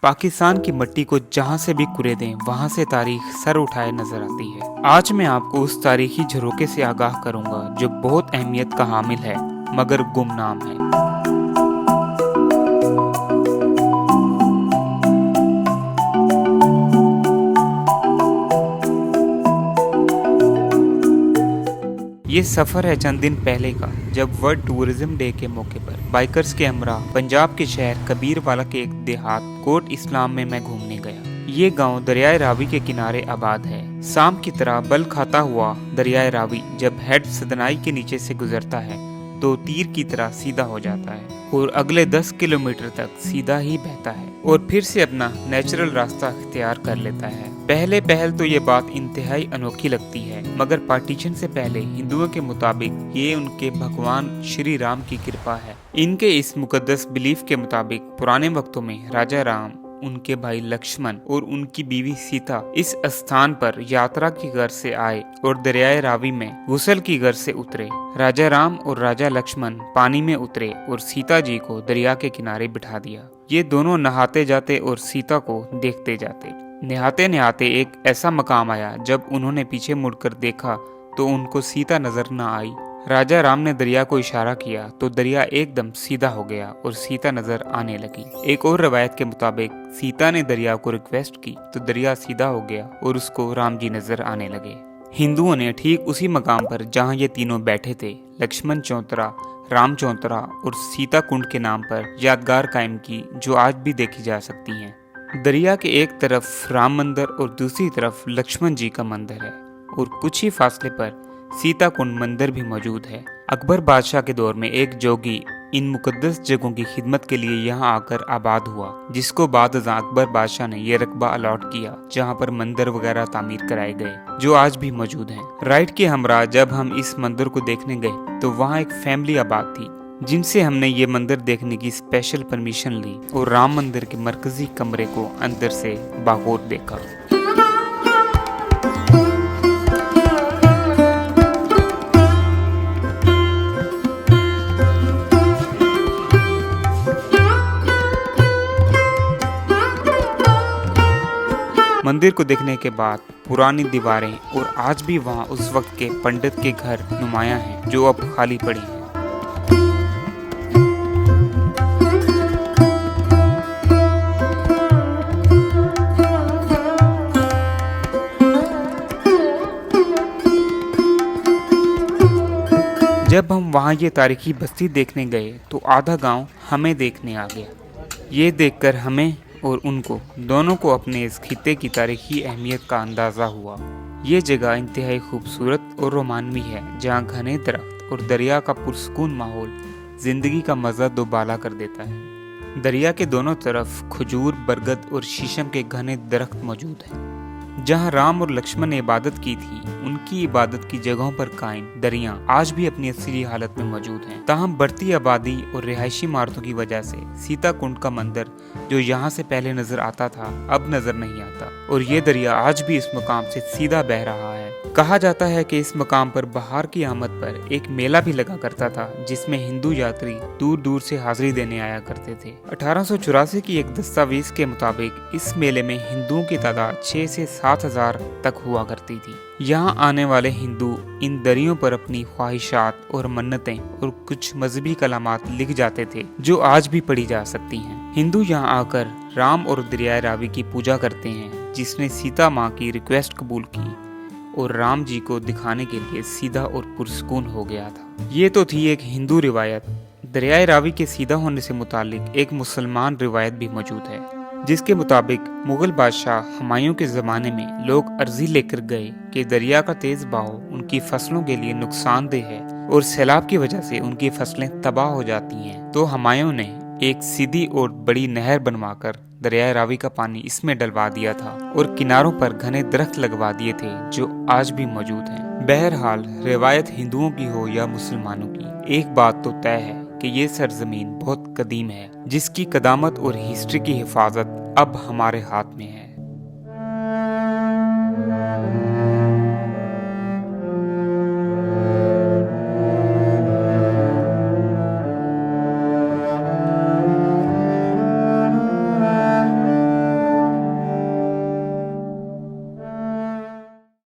पाकिस्तान की मिट्टी को जहाँ से भी कुरेदें वहाँ से तारीख सर उठाए नजर आती है। आज मैं आपको उस तारीखी झरोके से आगाह करूंगा जो बहुत अहमियत का हामिल है मगर गुमनाम है। ये सफ़र है चंद दिन पहले का, जब वर्ल्ड टूरिज्म डे के मौके पर बाइकर्स के हमरा पंजाब के शहर कबीरवाला के एक देहात कोट इस्लाम में मैं घूमने गया। ये गांव दरियाए रावी के किनारे आबाद है। शाम की तरह बल खाता हुआ दरियाए रावी जब हेड सदनाई के नीचे से गुजरता है तो तीर की तरह सीधा हो जाता है और अगले 10 किलोमीटर तक सीधा ही बहता है और फिर से अपना नेचुरल रास्ता इख्तियार कर लेता है। पहले पहल तो ये बात इंतहाई अनोखी लगती है, मगर पार्टीशन से पहले हिंदुओं के मुताबिक ये उनके भगवान श्री राम की कृपा है। इनके इस मुकद्दस बिलीफ के मुताबिक पुराने वक्तों में राजा राम, उनके भाई लक्ष्मण और उनकी बीवी सीता इस स्थान पर यात्रा की गर्ज से आए और दरियाए रावी में गुसल की गर्ज से उतरे। राजा राम और राजा लक्ष्मण पानी में उतरे और सीता जी को दरिया के किनारे बिठा दिया। ये दोनों नहाते जाते और सीता को देखते जाते। नहाते नहाते एक ऐसा मकाम आया जब उन्होंने पीछे मुड़कर देखा तो उनको सीता नजर न आई। राजा राम ने दरिया को इशारा किया तो दरिया एकदम सीधा हो गया और सीता नजर आने लगी। एक और रवायत के मुताबिक सीता ने दरिया को रिक्वेस्ट की तो दरिया सीधा हो गया और उसको राम जी नजर आने लगे। हिंदुओं ने ठीक उसी मकाम पर जहां ये तीनों बैठे थे लक्ष्मण चौतरा, राम चौतरा और सीता कुंड के नाम पर यादगार कायम की, जो आज भी देखी जा सकती हैं। दरिया के एक तरफ राम मंदिर और दूसरी तरफ लक्ष्मण जी का मंदिर है और कुछ ही फासले पर सीता कुंड मंदिर भी मौजूद है। अकबर बादशाह के दौर में एक जोगी इन मुकद्दस जगहों की खिदमत के लिए यहाँ आकर आबाद हुआ, जिसको बाद अकबर बादशाह ने ये रकबा अलॉट किया जहाँ पर मंदिर वगैरह तामीर कराए गए, जो आज भी मौजूद हैं। राइट के हमरा जब हम इस मंदिर को देखने गए तो वहाँ एक फैमिली आबाद थी, जिनसे हमने ये मंदिर देखने की स्पेशल परमिशन ली और राम मंदिर के मरकजी कमरे को अंदर से बागौर देखा। मंदिर को देखने के बाद पुरानी दीवारें और आज भी वहां उस वक्त के पंडित के घर नुमाया हैं, जो अब खाली पड़ी हैं। जब हम वहां ये तारीखी बस्ती देखने गए तो आधा गांव हमें देखने आ गया। ये देखकर हमें और उनको दोनों को अपने इस खित्ते की तारीखी अहमियत का अंदाज़ा हुआ। ये जगह इंतहाई खूबसूरत और रोमानवी है, जहाँ घने दरख्त और दरिया का पुरसकून माहौल जिंदगी का मज़ा दोबाला कर देता है। दरिया के दोनों तरफ खजूर, बरगद और शीशम के घने दरख्त मौजूद हैं। जहाँ राम और लक्ष्मण ने इबादत की थी, उनकी इबादत की जगहों पर कायम दरिया आज भी अपनी असली हालत में मौजूद हैं। ताहम बढ़ती आबादी और रिहायशी इमारतों की वजह से सीता कुंड का मंदिर, जो यहाँ से पहले नजर आता था, अब नजर नहीं आता और ये दरिया आज भी इस मुकाम से सीधा बह रहा है। कहा जाता है कि इस मकाम पर बहार की आमद पर एक मेला भी लगा करता था, जिसमें हिंदू यात्री दूर दूर से हाजिरी देने आया करते थे। 1884 की एक दस्तावेज के मुताबिक इस मेले में हिंदुओं की तादाद 6 से 7 हजार तक हुआ करती थी। यहाँ आने वाले हिंदू इन दरियों पर अपनी ख्वाहिशात और मन्नतें और कुछ मजहबी कलामात लिख जाते थे, जो आज भी पढ़ी जा सकती हैं। हिंदू यहाँ आकर राम और दरियाए रावी की पूजा करते हैं, जिसने सीता माँ की रिक्वेस्ट कबूल की और राम जी को दिखाने के लिए सीधा और पुरसकून हो गया था। ये तो थी एक हिंदू रिवायत। दरियाए रावी के सीधा होने से मुतालिक एक मुसलमान रिवायत भी मौजूद है, जिसके मुताबिक मुगल बादशाह हुमायूं के ज़माने में लोग अर्जी लेकर गए कि दरिया का तेज बहाव उनकी फसलों के लिए नुकसानदेह है और सैलाब की वजह से उनकी फसलें तबाह हो जाती हैं। तो हुमायूं ने एक सीधी और बड़ी नहर बनवाकर दरियाए रावी का पानी इसमें डलवा दिया था और किनारों पर घने दरख्त लगवा दिए थे, जो आज भी मौजूद हैं। बहरहाल रिवायत हिंदुओं की हो या मुसलमानों की, एक बात तो तय है कि ये सरजमीन बहुत कदीम है, जिसकी कदामत और हिस्ट्री की हिफाजत अब हमारे हाथ में है।